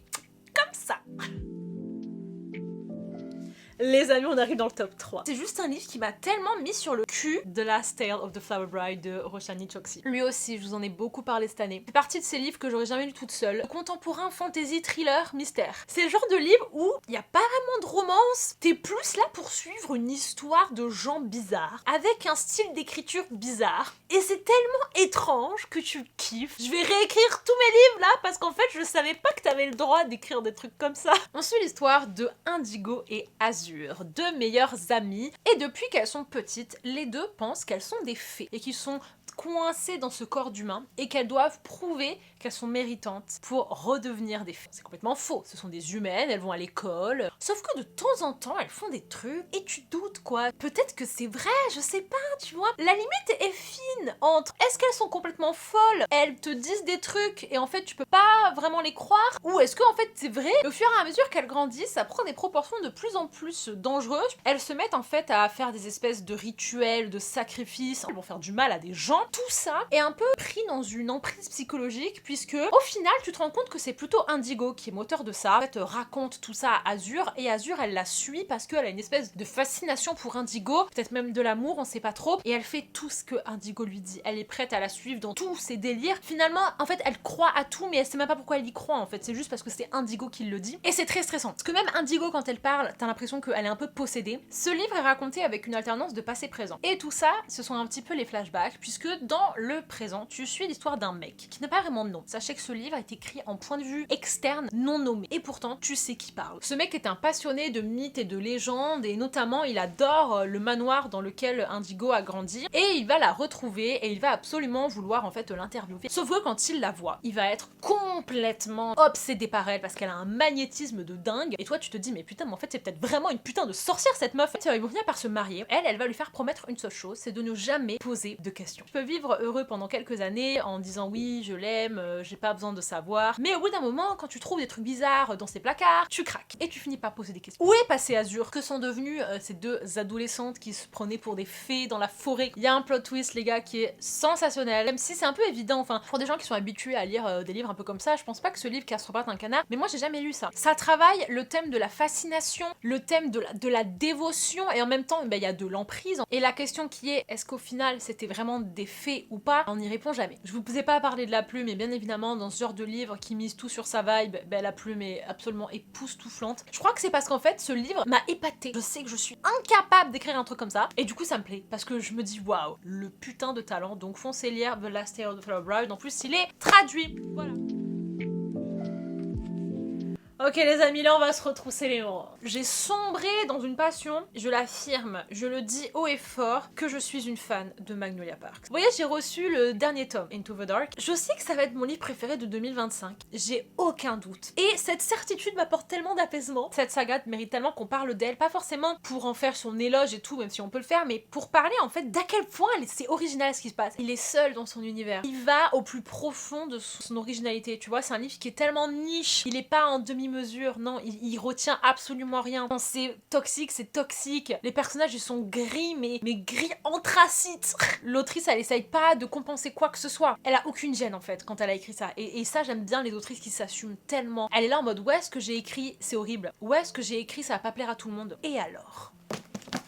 comme ça. Les amis, on arrive dans le top 3. C'est juste un livre qui m'a tellement mis sur le cul. The Last Tale of the Flower Bride de Roshani Chokshi. Lui aussi, je vous en ai beaucoup parlé cette année. C'est partie de ces livres que j'aurais jamais lu toute seule. Contemporain, fantasy, thriller, mystère. C'est le genre de livre où il n'y a pas vraiment de romance. T'es plus là pour suivre une histoire de gens bizarres, avec un style d'écriture bizarre. Et c'est tellement étrange que tu kiffes. Je vais réécrire tous mes livres là, parce qu'en fait, je savais pas que t'avais le droit d'écrire des trucs comme ça. On suit l'histoire de Indigo et Azur, deux meilleures amies, et depuis qu'elles sont petites, les deux pensent qu'elles sont des fées et qu'ils sont coincées dans ce corps d'humain et qu'elles doivent prouver qu'elles sont méritantes pour redevenir des femmes. C'est complètement faux, ce sont des humaines, elles vont à l'école, sauf que de temps en temps elles font des trucs et tu doutes quoi. Peut-être que c'est vrai, je sais pas, tu vois. La limite est fine entre est-ce qu'elles sont complètement folles, elles te disent des trucs et en fait tu peux pas vraiment les croire, ou est-ce que en fait c'est vrai. Et au fur et à mesure qu'elles grandissent, ça prend des proportions de plus en plus dangereuses. Elles se mettent en fait à faire des espèces de rituels, de sacrifices, elles vont faire du mal à des gens. Tout ça est un peu pris dans une emprise psychologique puisque au final tu te rends compte que c'est plutôt Indigo qui est moteur de ça. En fait raconte tout ça à Azur et Azur elle la suit parce qu'elle a une espèce de fascination pour Indigo, peut-être même de l'amour, on sait pas trop, et elle fait tout ce que Indigo lui dit. Elle est prête à la suivre dans tous ses délires. Finalement en fait elle croit à tout mais elle sait même pas pourquoi elle y croit en fait, c'est juste parce que c'est Indigo qui le dit et c'est très stressant. Parce que même Indigo quand elle parle, t'as l'impression qu'elle est un peu possédée. Ce livre est raconté avec une alternance de passé-présent. Et tout ça, ce sont un petit peu les flashbacks puisque dans le présent, tu suis l'histoire d'un mec qui n'a pas vraiment de nom. Sachez que ce livre est écrit en point de vue externe, non nommé. Et pourtant, tu sais qui parle. Ce mec est un passionné de mythes et de légendes et notamment, il adore le manoir dans lequel Indigo a grandi et il va la retrouver et il va absolument vouloir en fait l'interviewer. Sauf que quand il la voit, il va être complètement obsédé par elle parce qu'elle a un magnétisme de dingue et toi tu te dis mais putain mais en fait c'est peut-être vraiment une putain de sorcière cette meuf. Ils vont finir par se marier. Elle va lui faire promettre une seule chose, c'est de ne jamais poser de questions. Tu peux vivre heureux pendant quelques années en disant oui je l'aime, j'ai pas besoin de savoir, mais au bout d'un moment quand tu trouves des trucs bizarres dans ses placards, tu craques et tu finis par poser des questions. Où est passé Azur? Que sont devenues ces deux adolescentes qui se prenaient pour des fées dans la forêt? Il y a un plot twist les gars qui est sensationnel, même si c'est un peu évident, enfin pour des gens qui sont habitués à lire des livres un peu comme ça, je pense pas que ce livre casse un canard, mais moi j'ai jamais lu ça. Ça travaille le thème de la fascination, le thème de la dévotion et en même temps il y a de l'emprise. Et la question qui est-ce qu'au final c'était vraiment des faits ou pas, on n'y répond jamais. Je vous ai pas parlé de la plume et bien évidemment dans ce genre de livre qui mise tout sur sa vibe, la plume est absolument époustouflante. Je crois que c'est parce qu'en fait ce livre m'a épatée. Je sais que je suis incapable d'écrire un truc comme ça et du coup ça me plaît parce que je me dis waouh, le putain de talent. Donc foncez lire The Last Tale of the Flower Bride, en plus il est traduit. Voilà. Ok les amis, là on va se retrousser les manches. J'ai sombré dans une passion, je l'affirme, je le dis haut et fort, que je suis une fan de Magnolia Park. Vous voyez, j'ai reçu le dernier tome, Into the Dark. Je sais que ça va être mon livre préféré de 2025, j'ai aucun doute. Et cette certitude m'apporte tellement d'apaisement. Cette saga mérite tellement qu'on parle d'elle, pas forcément pour en faire son éloge et tout, même si on peut le faire, mais pour parler en fait d'à quel point c'est original ce qui se passe. Il est seul dans son univers. Il va au plus profond de son originalité, tu vois, c'est un livre qui est tellement niche, il est pas en demi-mesure, non, il retient absolument rien. Quand c'est toxique, les personnages ils sont gris, mais gris anthracite. L'autrice elle essaye pas de compenser quoi que ce soit, elle a aucune gêne en fait quand elle a écrit ça, et ça j'aime bien les autrices qui s'assument tellement. Elle est là en mode ouais, ce que j'ai écrit c'est horrible, ouais, ce que j'ai écrit ça va pas plaire à tout le monde, et alors?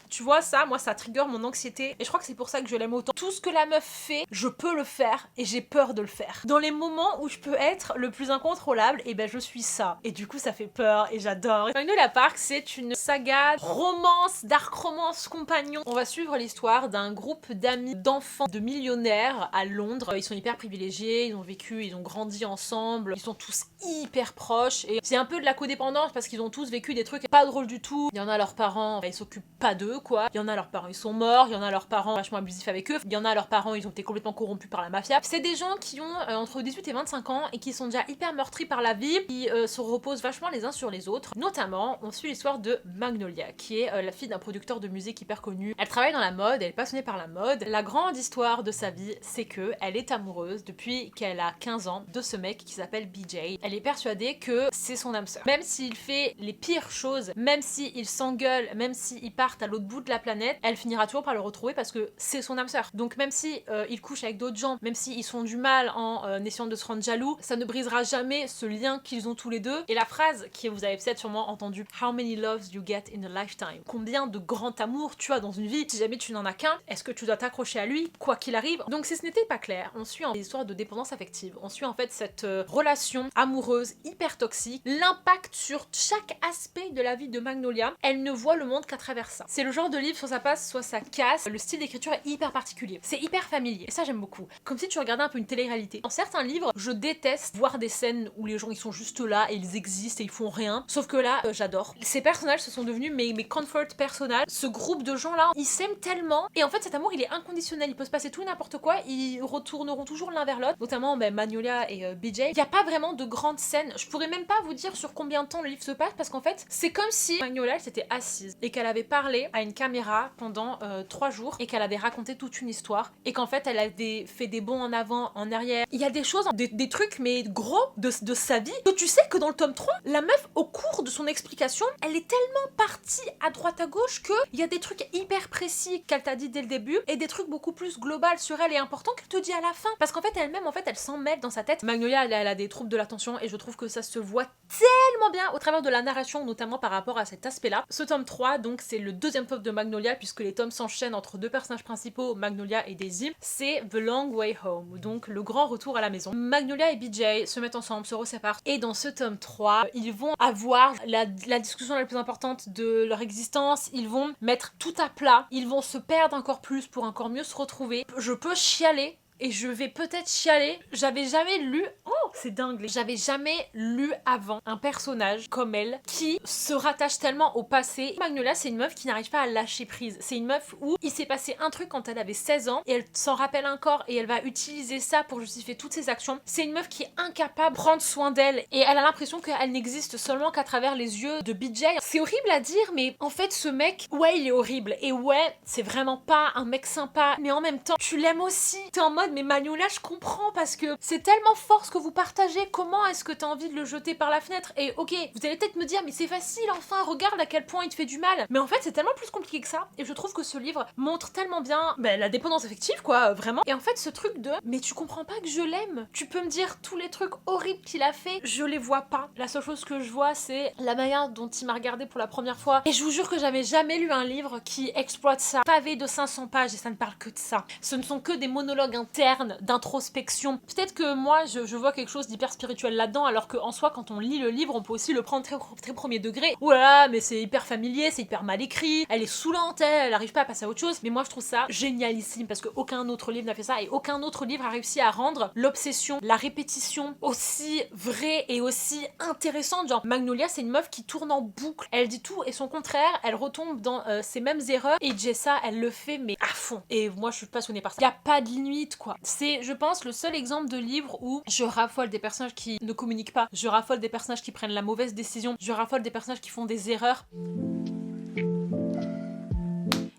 Tu vois ça, moi ça trigger mon anxiété et je crois que c'est pour ça que je l'aime autant. Tout ce que la meuf fait, je peux le faire et j'ai peur de le faire. Dans les moments où je peux être le plus incontrôlable, et je suis ça. Et du coup ça fait peur et j'adore. Magnolia Park, c'est une saga romance, dark romance compagnon. On va suivre l'histoire d'un groupe d'amis, d'enfants, de millionnaires à Londres. Ils sont hyper privilégiés, ils ont grandi ensemble, ils sont tous hyper proches et c'est un peu de la codépendance parce qu'ils ont tous vécu des trucs pas drôles du tout. Il y en a leurs parents, ils s'occupent pas d'eux quoi. Il y en a leurs parents ils sont morts, il y en a leurs parents vachement abusifs avec eux, il y en a leurs parents ils ont été complètement corrompus par la mafia. C'est des gens qui ont entre 18 et 25 ans et qui sont déjà hyper meurtris par la vie, qui se reposent vachement les uns sur les autres. Notamment, on suit l'histoire de Magnolia, qui est la fille d'un producteur de musique hyper connu. Elle travaille dans la mode, elle est passionnée par la mode. La grande histoire de sa vie, c'est que elle est amoureuse depuis qu'elle a 15 ans de ce mec qui s'appelle BJ. Elle est persuadée que c'est son âme sœur. Même s'il fait les pires choses, même s'ils s'engueulent, même s'ils partent à l'autre bout de la planète, elle finira toujours par le retrouver parce que c'est son âme sœur. Donc même si il couche avec d'autres gens, même s'ils font du mal en essayant de se rendre jaloux, ça ne brisera jamais ce lien qu'ils ont tous les deux. Et la phrase que vous avez peut-être sûrement entendue, How many loves you get in a lifetime? Combien de grand amour tu as dans une vie? Si jamais tu n'en as qu'un, est-ce que tu dois t'accrocher à lui quoi qu'il arrive? Donc si ce n'était pas clair, on suit des histoires de dépendance affective. On suit en fait cette relation amoureuse hyper toxique, l'impact sur chaque aspect de la vie de Magnolia. Elle ne voit le monde qu'à travers ça. C'est le genre genre de livre, soit ça passe, soit ça casse. Le style d'écriture est hyper particulier. C'est hyper familier. Et ça, j'aime beaucoup. Comme si tu regardais un peu une télé-réalité. Dans certains livres, je déteste voir des scènes où les gens ils sont juste là et ils existent et ils font rien. Sauf que là, j'adore. Ces personnages se sont devenus mes comfort personnages. Ce groupe de gens là, ils s'aiment tellement. Et en fait, cet amour, il est inconditionnel. Il peut se passer tout et n'importe quoi. Ils retourneront toujours l'un vers l'autre. Notamment Magnolia et BJ. Il n'y a pas vraiment de grandes scènes. Je pourrais même pas vous dire sur combien de temps le livre se passe parce qu'en fait, c'est comme si Magnolia elle s'était assise et qu'elle avait parlé à une caméra pendant 3 jours et qu'elle avait raconté toute une histoire et qu'en fait, elle avait fait des bonds en avant, en arrière. Il y a des choses, des trucs, mais gros de sa vie que tu sais que dans le tome 3, la meuf, au cours de son explication, elle est tellement partie à droite à gauche qu'il y a des trucs hyper précis qu'elle t'a dit dès le début et des trucs beaucoup plus global sur elle et importants qu'elle te dit à la fin. Parce qu'en fait, elle-même, elle s'en mêle dans sa tête. Magnolia, elle a des troubles de l'attention et je trouve que ça se voit tellement bien au travers de la narration, notamment par rapport à cet aspect-là. Ce tome 3, donc, c'est le deuxième tome de Magnolia puisque les tomes s'enchaînent entre deux personnages principaux, Magnolia et Daisy. C'est The Long Way Home, donc le grand retour à la maison. Magnolia et BJ se mettent ensemble, se reséparent et dans ce tome 3, ils vont avoir la discussion la plus importante de leur existence, ils vont mettre tout à plat, ils vont se perdre encore plus pour encore mieux se retrouver. Je peux chialer et je vais peut-être chialer. J'avais jamais lu... Oh, c'est dingue. J'avais jamais lu avant un personnage comme elle qui se rattache tellement au passé. Magnolia, c'est une meuf qui n'arrive pas à lâcher prise. C'est une meuf où il s'est passé un truc quand elle avait 16 ans et elle s'en rappelle encore et elle va utiliser ça pour justifier toutes ses actions. C'est une meuf qui est incapable de prendre soin d'elle et elle a l'impression qu'elle n'existe seulement qu'à travers les yeux de BJ. C'est horrible à dire, mais en fait, ce mec, ouais, il est horrible. Et ouais, c'est vraiment pas un mec sympa, mais en même temps, tu l'aimes aussi. T'es en mode, mais Magnolia, je comprends parce que c'est tellement fort ce que vous partagez. Comment est-ce que t'as envie de le jeter par la fenêtre? Et ok, vous allez peut-être me dire, mais c'est facile, enfin, regarde à quel point il te fait du mal. Mais en fait, c'est tellement plus compliqué que ça. Et je trouve que ce livre montre tellement bien la dépendance affective, quoi, vraiment. Et en fait, ce truc de, mais tu comprends pas que je l'aime. Tu peux me dire tous les trucs horribles qu'il a fait, je les vois pas. La seule chose que je vois, c'est la manière dont il m'a regardé pour la première fois. Et je vous jure que j'avais jamais lu un livre qui exploite ça. Pavé de 500 pages et ça ne parle que de ça. Ce ne sont que des monologues internes d'introspection. Peut-être que moi je vois quelque chose d'hyper spirituel là-dedans alors qu'en soi quand on lit le livre on peut aussi le prendre très premier degré. Ouh là là, mais c'est hyper familier, c'est hyper mal écrit, elle est saoulante, elle arrive pas à passer à autre chose. Mais moi je trouve ça génialissime parce qu'aucun autre livre n'a fait ça et aucun autre livre a réussi à rendre l'obsession, la répétition aussi vraie et aussi intéressante. Genre Magnolia c'est une meuf qui tourne en boucle, elle dit tout et son contraire, elle retombe dans ses mêmes erreurs et Jessa elle le fait mais à fond. Et moi je suis passionnée par ça. Y a pas de limite quoi. C'est je pense le seul exemple de livre où je raffole des personnages qui ne communiquent pas, je raffole des personnages qui prennent la mauvaise décision, je raffole des personnages qui font des erreurs.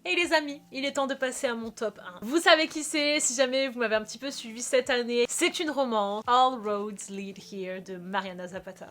Et les amis, il est temps de passer à mon top 1. Vous savez qui c'est, si jamais vous m'avez un petit peu suivi cette année. C'est une romance, All Roads Lead Here de Mariana Zapata.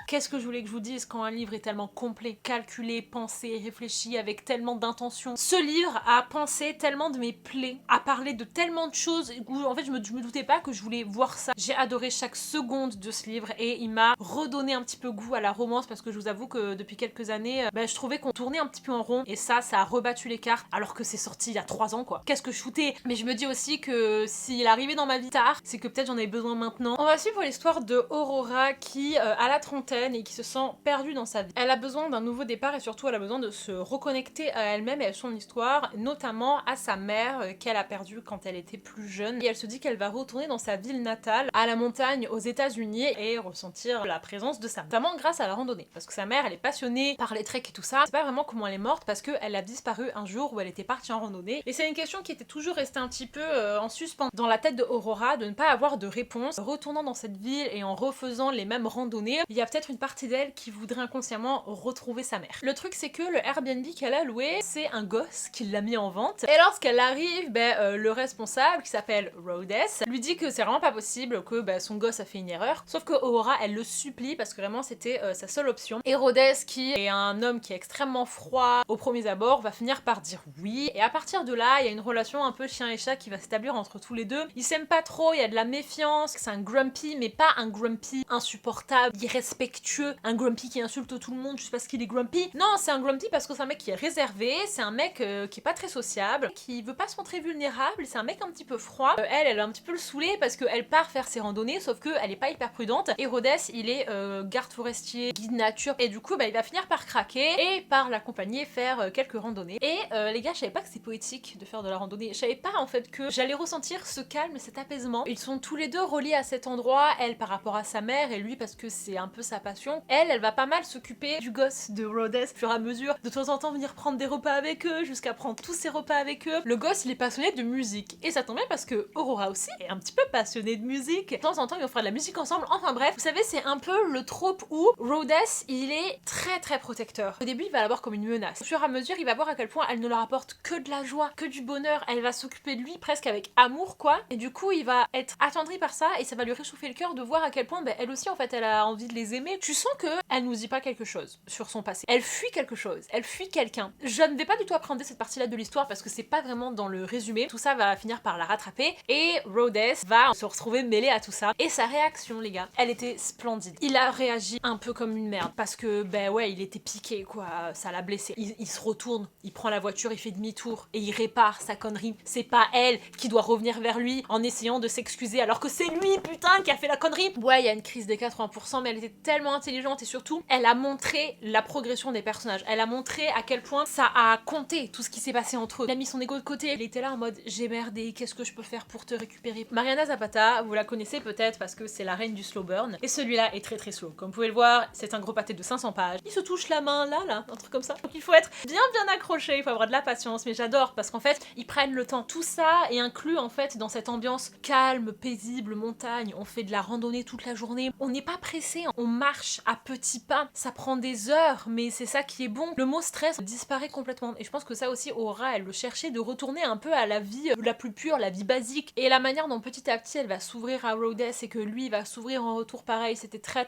Qu'est-ce que je voulais que je vous dise quand un livre est tellement complet, calculé, pensé, réfléchi, avec tellement d'intention. Ce livre a pensé tellement de mes plaies, a parlé de tellement de choses où en fait je me doutais pas que je voulais voir ça. J'ai adoré chaque seconde de ce livre et il m'a redonné un petit peu goût à la romance parce que je vous avoue que depuis quelques années, je trouvais qu'on tournait un petit peu en rond et ça a rebattu les cartes alors que c'est sorti il y a 3 ans quoi. Qu'est-ce que je foutais? Mais je me dis aussi que s'il arrivait dans ma vie tard, c'est que peut-être j'en avais besoin maintenant. On va suivre l'histoire de Aurora qui a la trentaine et qui se sent perdue dans sa vie. Elle a besoin d'un nouveau départ et surtout elle a besoin de se reconnecter à elle-même et à son histoire, notamment à sa mère qu'elle a perdue quand elle était plus jeune. Et elle se dit qu'elle va retourner dans sa ville natale, à la montagne aux États-Unis et ressentir la présence de sa mère, notamment grâce à la randonnée. Parce que sa mère, elle est passionnée par les treks et tout ça. C'est pas vraiment comment elle est morte parce qu'elle a disparu un jour où elle était partie en randonnée. Et c'est une question qui était toujours restée un petit peu en suspens dans la tête de Aurora, de ne pas avoir de réponse. Retournant dans cette ville et en refaisant les mêmes randonnées, il y a peut-être une partie d'elle qui voudrait inconsciemment retrouver sa mère. Le truc c'est que le Airbnb qu'elle a loué, c'est un gosse qui l'a mis en vente. Et lorsqu'elle arrive, le responsable qui s'appelle Rhodes lui dit que c'est vraiment pas possible, que son gosse a fait une erreur. Sauf que Aurora, elle le supplie parce que vraiment c'était sa seule option. Et Rhodes, qui est un homme qui est extrêmement froid au premier abord, va finir par dire oui. Et à partir de là, il y a une relation un peu chien et chat qui va s'établir entre tous les deux. Ils s'aiment pas trop, il y a de la méfiance, c'est un grumpy, mais pas un grumpy insupportable, irrespectueux, affectueux, un grumpy qui insulte tout le monde juste parce qu'il est grumpy. Non, c'est un grumpy parce que c'est un mec qui est réservé, c'est un mec qui est pas très sociable, qui veut pas se montrer vulnérable, c'est un mec un petit peu froid. Elle a un petit peu le saoulé parce qu'elle part faire ses randonnées, sauf qu'elle est pas hyper prudente. Et Rhodes, il est garde forestier, guide nature, et du coup il va finir par craquer et par l'accompagner faire quelques randonnées. Et les gars, je savais pas que c'était poétique de faire de la randonnée, je savais pas en fait que j'allais ressentir ce calme, cet apaisement. Ils sont tous les deux reliés à cet endroit, elle par rapport à sa mère et lui parce que c'est un peu sa passion. Elle va pas mal s'occuper du gosse de Rhodes au fur et à mesure, de temps en temps venir prendre des repas avec eux, jusqu'à prendre tous ses repas avec eux. Le gosse, il est passionné de musique, et ça tombe bien parce que Aurora aussi est un petit peu passionnée de musique. De temps en temps, ils vont faire de la musique ensemble. Enfin bref, vous savez, c'est un peu le trope où Rhodes, il est très protecteur. Au début, il va la voir comme une menace. Au fur et à mesure, il va voir à quel point elle ne leur apporte que de la joie, que du bonheur. Elle va s'occuper de lui presque avec amour, quoi. Et du coup, il va être attendri par ça, et ça va lui réchauffer le cœur de voir à quel point, elle aussi, en fait, elle a envie de les aimer. Tu sens que elle nous dit pas quelque chose sur son passé. Elle fuit quelque chose. Elle fuit quelqu'un. Je ne vais pas du tout apprendre cette partie-là de l'histoire parce que c'est pas vraiment dans le résumé. Tout ça va finir par la rattraper et Rhodes va se retrouver mêlé à tout ça. Et sa réaction, les gars, elle était splendide. Il a réagi un peu comme une merde parce que, ouais, il était piqué, quoi. Ça l'a blessé. Il se retourne, il prend la voiture, il fait demi-tour et il répare sa connerie. C'est pas elle qui doit revenir vers lui en essayant de s'excuser alors que c'est lui, putain, qui a fait la connerie. Ouais, il y a une crise des 80%, mais elle était tellement intelligente et surtout, elle a montré la progression des personnages. Elle a montré à quel point ça a compté tout ce qui s'est passé entre eux. Il a mis son ego de côté. Il était là en mode j'ai merdé, qu'est-ce que je peux faire pour te récupérer. Mariana Zapata, vous la connaissez peut-être parce que c'est la reine du slow burn. Et celui-là est très slow. Comme vous pouvez le voir, c'est un gros pâté de 500 pages. Il se touche la main là, un truc comme ça. Donc il faut être bien accroché, il faut avoir de la patience. Mais j'adore parce qu'en fait, ils prennent le temps. Tout ça est inclus en fait dans cette ambiance calme, paisible, montagne. On fait de la randonnée toute la journée. On n'est pas pressé, on marche à petits pas. Ça prend des heures, mais c'est ça qui est bon. Le mot stress disparaît complètement. Et je pense que ça aussi, Aura, elle le cherchait de retourner un peu à la vie la plus pure, la vie basique. Et la manière dont petit à petit elle va s'ouvrir à Rhodes et que lui va s'ouvrir en retour pareil, c'était très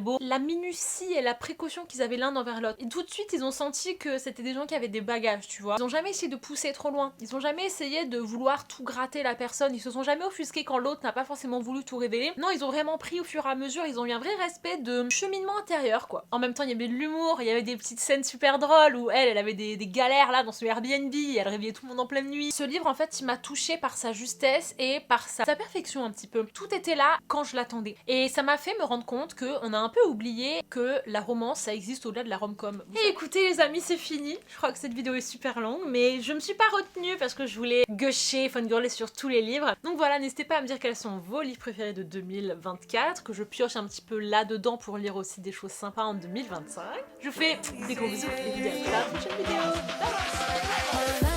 beau. La minutie et la précaution qu'ils avaient l'un envers l'autre. Et tout de suite, ils ont senti que c'était des gens qui avaient des bagages, tu vois. Ils ont jamais essayé de pousser trop loin. Ils ont jamais essayé de vouloir tout gratter la personne. Ils se sont jamais offusqués quand l'autre n'a pas forcément voulu tout révéler. Non, ils ont vraiment pris au fur et à mesure, ils ont eu un vrai respect de cheminement intérieur, quoi. En même temps, il y avait de l'humour, il y avait des petites scènes super drôles où elle avait des galères là dans son Airbnb, elle réveillait tout le monde en pleine nuit. Ce livre, en fait, il m'a touchée par sa justesse et par sa perfection un petit peu. Tout était là quand je l'attendais. Et ça m'a fait me rendre compte qu'on a un peu oublié que la romance, ça existe au-delà de la rom-com. Et écoutez les amis, c'est fini. Je crois que cette vidéo est super longue, mais je me suis pas retenue parce que je voulais gusher, fangirler sur tous les livres. Donc voilà, n'hésitez pas à me dire quels sont vos livres préférés de 2024, que je pioche un petit peu là-dedans pour lire aussi des choses sympas en 2025. Je vous fais des gros bisous et je vous dis à la prochaine vidéo. Bye.